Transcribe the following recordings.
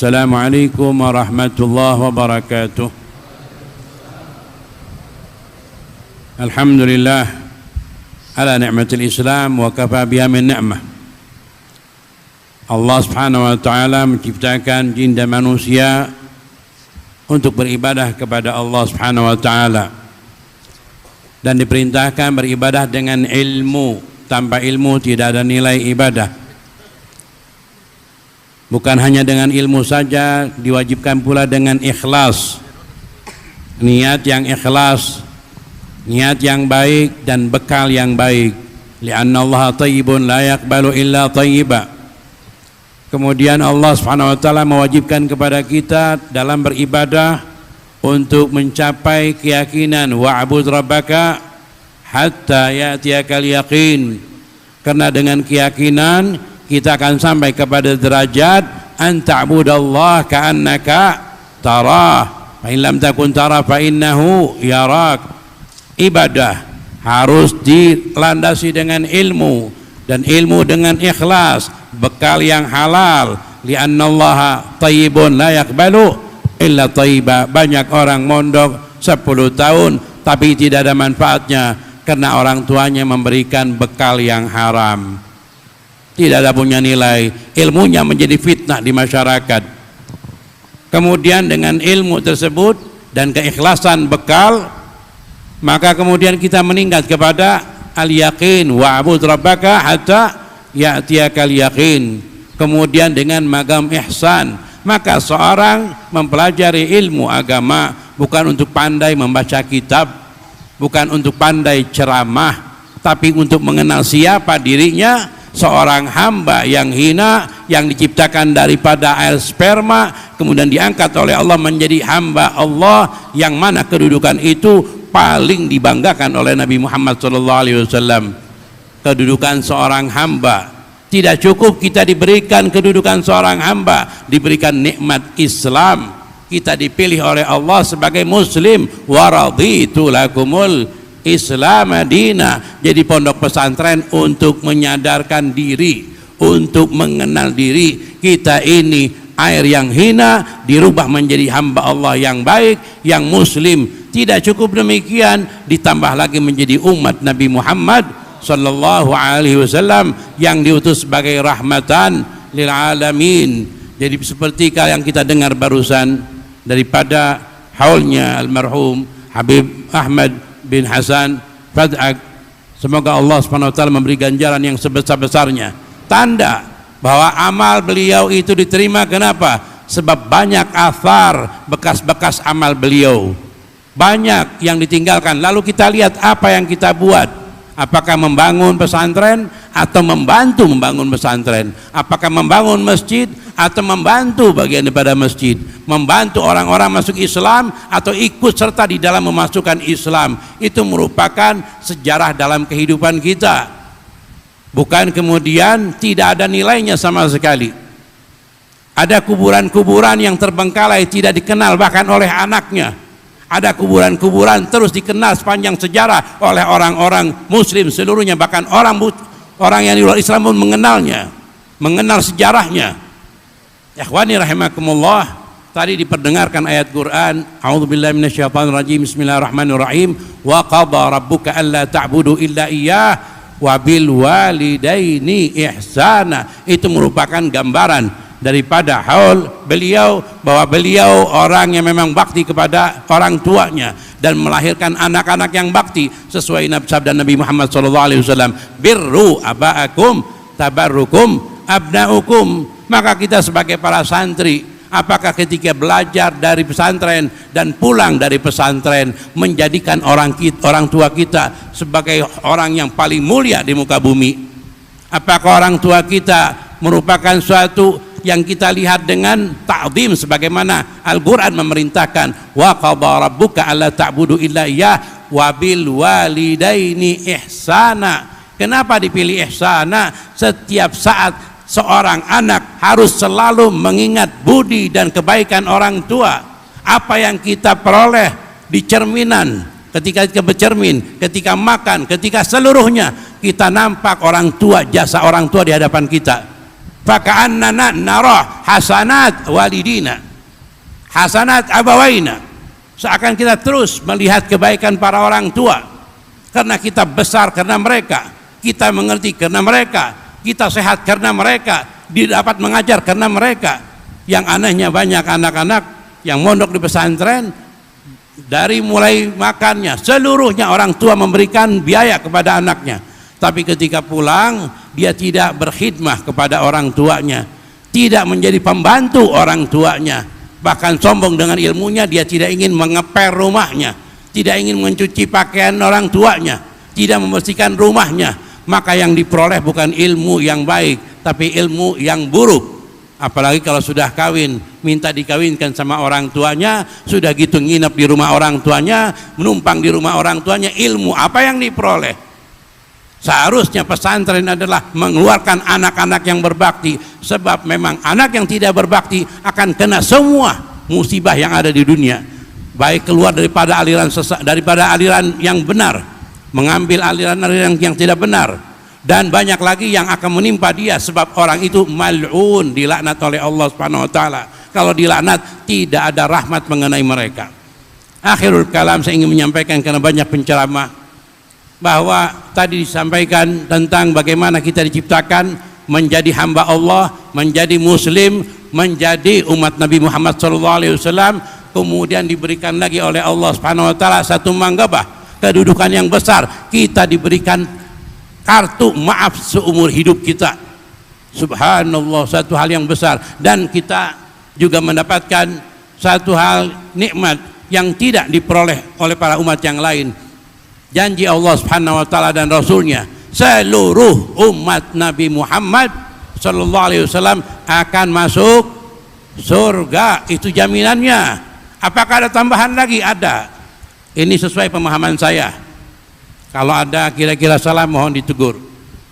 Assalamualaikum warahmatullahi wabarakatuh. Alhamdulillah ala ni'matil Islam wa kafa biha min ni'mah. Allah Subhanahu wa taala menciptakan jin dan manusia untuk beribadah kepada Allah Subhanahu wa taala, dan diperintahkan beribadah dengan ilmu. Tanpa ilmu tidak ada nilai ibadah. Bukan hanya dengan ilmu saja, diwajibkan pula dengan ikhlas, niat yang ikhlas, niat yang baik dan bekal yang baik. Li'anna Allah tayyibun la yaqbalu illa tayyiba. Kemudian Allah Subhanahu wa taala mewajibkan kepada kita dalam beribadah untuk mencapai keyakinan wa'bud rabbaka hatta ya'tiyakal yaqin. Karena dengan keyakinan kita akan sampai kepada derajat an ta'budallaha ka'annaka tarah fa in lam takun tarah fa innahu yarak. Ibadah harus dilandasi dengan ilmu, dan ilmu dengan ikhlas, bekal yang halal. Li'annallaha tayyibun la yaqbalu illa tayyiba. Banyak orang mondok 10 tahun tapi tidak ada manfaatnya karena orang tuanya memberikan bekal yang haram. Tidak ada punya nilai, ilmunya menjadi fitnah di masyarakat. Kemudian dengan ilmu tersebut dan keikhlasan bekal, maka kemudian kita meningkat kepada al-yaqin wa'bud rabbaka hatta ya'tiyakal yaqin. Kemudian dengan magam ihsan, maka seorang mempelajari ilmu agama bukan untuk pandai membaca kitab, bukan untuk pandai ceramah, tapi untuk mengenal siapa dirinya. Seorang hamba yang hina, yang diciptakan daripada air sperma, kemudian diangkat oleh Allah menjadi hamba Allah, yang mana kedudukan itu paling dibanggakan oleh Nabi Muhammad SAW. Kedudukan seorang hamba. Tidak cukup kita diberikan kedudukan seorang hamba, diberikan nikmat Islam. Kita dipilih oleh Allah sebagai muslim. Wa raditu lakumul Islam Madinah. Jadi pondok pesantren untuk menyadarkan diri, untuk mengenal diri. Kita ini air yang hina dirubah menjadi hamba Allah yang baik, yang muslim. Tidak cukup demikian, ditambah lagi menjadi umat Nabi Muhammad sallallahu alaihi wasallam yang diutus sebagai rahmatan lil alamin. Jadi seperti yang kita dengar barusan daripada haulnya almarhum Habib Ahmad bin Hasan Fadak, semoga Allah Subhanahu wa taala memberi ganjaran yang sebesar-besarnya. Tanda bahwa amal beliau itu diterima. Kenapa? Sebab banyak athar, bekas-bekas amal beliau, banyak yang ditinggalkan. Lalu kita lihat apa yang kita buat. Apakah membangun pesantren atau membantu membangun pesantren? Apakah membangun masjid atau membantu bagian daripada masjid? Membantu orang-orang masuk Islam atau ikut serta di dalam memasukkan Islam? Itu merupakan sejarah dalam kehidupan kita. Bukan kemudian tidak ada nilainya sama sekali. Ada kuburan-kuburan yang terbengkalai, tidak dikenal bahkan oleh anaknya. Ada kuburan-kuburan terus dikenal sepanjang sejarah oleh orang-orang muslim seluruhnya, bahkan orang yang di luar Islam pun mengenalnya, mengenal sejarahnya. Ikhwani rahimakumullah, tadi diperdengarkan ayat Quran, a'udzubillahi minasyaitonirrajim, bismillahirrahmanirrahim, wa qada rabbuka alla ta'budu illa iyyah wa bil walidaini ihsana. Itu merupakan gambaran daripada haul beliau, bahwa beliau orang yang memang bakti kepada orang tuanya dan melahirkan anak-anak yang bakti sesuai sabda Nabi Muhammad SAW, birru aba'akum tabarrukum abna'ukum. Maka kita sebagai para santri, apakah ketika belajar dari pesantren dan pulang dari pesantren menjadikan orang tua kita sebagai orang yang paling mulia di muka bumi? Apakah orang tua kita merupakan suatu yang kita lihat dengan ta'zim sebagaimana Al-Quran memerintahkan, wa qadha rabbuka alla ta'budu illa iyyah wa bil walidaini ihsana. Kenapa dipilih ihsana? Setiap saat seorang anak harus selalu mengingat budi dan kebaikan orang tua. Apa yang kita peroleh di cerminan, ketika kita bercermin, ketika makan, ketika seluruhnya kita nampak orang tua, jasa orang tua di hadapan kita. faka'annana narah hasanat walidina, hasanat abawaina, seakan kita terus melihat kebaikan para orang tua, karena kita besar karena mereka, kita mengerti karena mereka, kita sehat karena mereka, dapat mengajar karena mereka. Yang anehnya banyak anak-anak yang mondok di pesantren, dari mulai makannya seluruhnya orang tua memberikan biaya kepada anaknya, tapi ketika pulang dia tidak berkhidmah kepada orang tuanya, tidak menjadi pembantu orang tuanya, bahkan sombong dengan ilmunya. Dia tidak ingin mengepel rumahnya, tidak ingin mencuci pakaian orang tuanya, tidak membersihkan rumahnya. Maka yang diperoleh bukan ilmu yang baik, tapi ilmu yang buruk. Apalagi kalau sudah kawin, minta dikawinkan sama orang tuanya, sudah gitu nginep di rumah orang tuanya, menumpang di rumah orang tuanya, ilmu apa yang diperoleh? Seharusnya pesantren adalah mengeluarkan anak-anak yang berbakti, sebab memang anak yang tidak berbakti akan kena semua musibah yang ada di dunia, baik keluar daripada aliran yang benar, mengambil aliran-aliran yang tidak benar, dan banyak lagi yang akan menimpa dia, sebab orang itu mal'un, dilaknat oleh Allah Subhanahu wa taala. Kalau dilaknat tidak ada rahmat mengenai mereka. Akhirul kalam, saya ingin menyampaikan karena banyak penceramah, bahwa tadi disampaikan tentang bagaimana kita diciptakan menjadi hamba Allah, menjadi muslim, menjadi umat Nabi Muhammad SAW, kemudian diberikan lagi oleh Allah Subhanahu wa taala satu manggabah, kedudukan yang besar. Kita diberikan kartu maaf seumur hidup kita. Subhanallah, satu hal yang besar. Dan kita juga mendapatkan satu hal nikmat yang tidak diperoleh oleh para umat yang lain. Janji Allah Subhanahu wa taala dan Rasulnya, seluruh umat Nabi Muhammad sallallahu alaihi wasallam akan masuk surga. Itu jaminannya. Apakah ada tambahan lagi? Ada. Ini sesuai pemahaman saya. Kalau ada kira-kira salah mohon ditegur.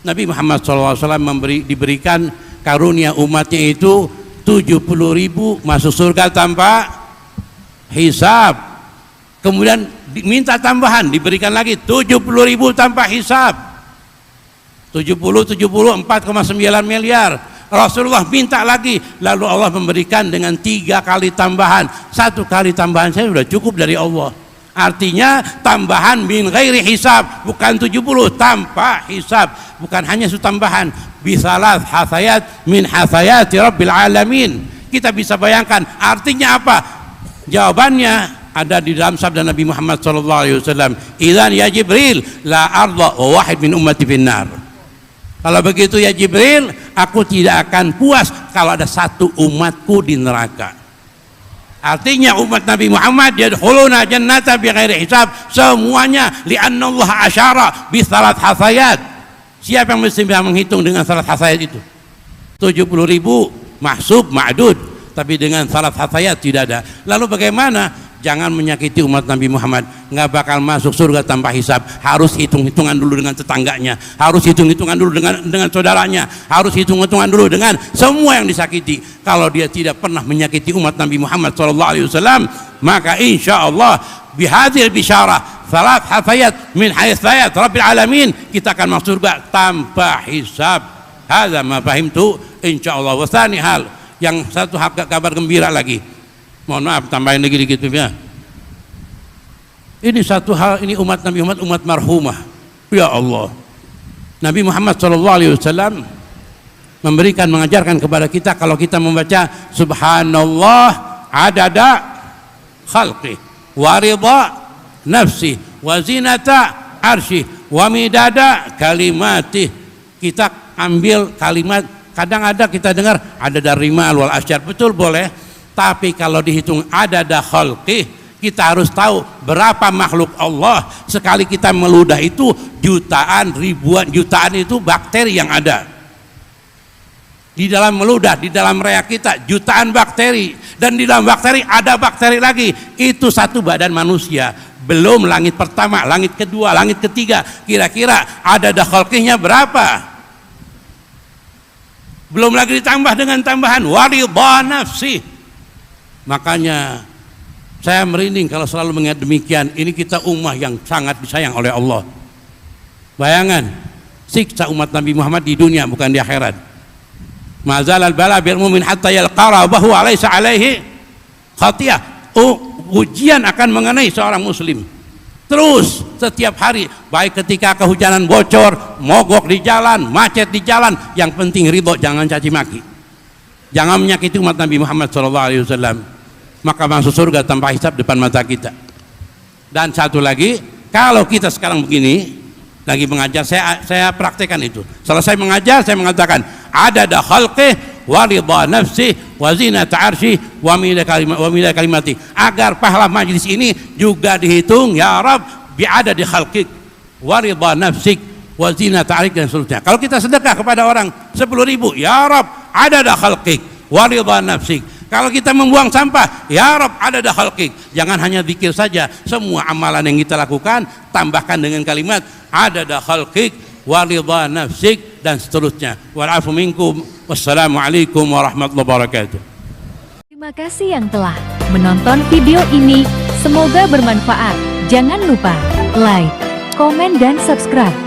Nabi Muhammad SAW diberikan karunia umatnya itu 70.000 masuk surga tanpa hisab. Kemudian diminta tambahan, diberikan lagi 70.000 tanpa hisab. 4,9 miliar. Rasulullah minta lagi, lalu Allah memberikan dengan 3 kali tambahan. 1 kali tambahan saya sudah cukup dari Allah. Artinya tambahan min ghairi hisab, bukan 70, tanpa hisab. Bukan hanya itu tambahan, bisalat hasayat min hasayati rabbil alamin. Kita bisa bayangkan artinya apa? Jawabannya ada di dalam sabda Nabi Muhammad SAW, idzan ya Jibril la arda wa wahid min ummati finnar. Kalau begitu ya Jibril, aku tidak akan puas kalau ada satu umatku di neraka. Artinya umat Nabi Muhammad yadkhuluna jannata bighairi hisab, semuanya li'anna Allah asyara bi salat hasayat. Siapa yang mesti bisa menghitung dengan salat hasayat itu? 70.000 mahsub ma'dud, tapi dengan salat hasayat tidak ada. Lalu bagaimana? Jangan menyakiti umat Nabi Muhammad, nggak bakal masuk surga tanpa hisab. Harus hitung-hitungan dulu dengan tetangganya, harus hitung-hitungan dulu dengan saudaranya, harus hitung-hitungan dulu dengan semua yang disakiti. Kalau dia tidak pernah menyakiti umat Nabi Muhammad SAW, maka insya Allah bihadil bisyarah salat hafayat min hayat rabbil alamin, kita akan masuk surga tanpa hisab. Hadza ma fahimtu insya Allah. Wasani hal, yang satu kabar gembira lagi, mohon maaf tambahin lagi dikit ya. Ini satu hal, ini umat Nabi Muhammad umat marhumah. Ya Allah, Nabi Muhammad SAW memberikan, mengajarkan kepada kita, kalau kita membaca subhanallah adada khalqi wa ridha nafsi wa zinata arshi wa midada kalimati. Kita ambil kalimat, kadang ada kita dengar ada dari rimal wal asyar, betul boleh, tapi kalau dihitung adada khalqi, kita harus tahu berapa makhluk Allah. Sekali kita meludah itu jutaan, ribuan, jutaan itu bakteri yang ada di dalam meludah, di dalam rea kita, jutaan bakteri. Dan di dalam bakteri ada bakteri lagi. Itu satu badan manusia, belum langit pertama, langit kedua, langit ketiga. Kira-kira ada khalqihnya berapa? Belum lagi ditambah dengan tambahan waridha nafsi. Makanya saya merinding kalau selalu mengingat demikian. Ini kita ummah yang sangat disayang oleh Allah. Bayangan siksa umat Nabi Muhammad di dunia, bukan di akhirat. mazal al-bala bil mu'min hatta yalqa rabbahu alaysa alaihi khatiyah. Ujian akan mengenai seorang muslim terus setiap hari, baik ketika kehujanan, bocor, mogok di jalan, macet di jalan, yang penting ridho, jangan caci maki, jangan menyakiti umat Nabi Muhammad SAW, maka masuk surga tanpa hisab depan mata kita. Dan satu lagi, kalau kita sekarang begini lagi mengajar, saya praktekkan itu. Selesai mengajar, saya mengatakan adada khalqih wa ridha nafsi wa zinata arsy wa mida kalimati, agar pahala majlis ini juga dihitung ya Rab bi'adadi khalqik wa ridha nafsik wa zinata arsy dan seterusnya. Kalau kita sedekah kepada orang 10.000, ya Rab adada khalqik wa ridha nafsik. Kalau kita membuang sampah, ya Rab adada khalqik. Jangan hanya zikir saja, semua amalan yang kita lakukan tambahkan dengan kalimat adada khalqik wa ridha nafsik dan seterusnya. Wal afu minkum. Wassalamualaikum warahmatullahi wabarakatuh. Terima kasih yang telah menonton video ini. Semoga bermanfaat. Jangan lupa like, komen, dan subscribe.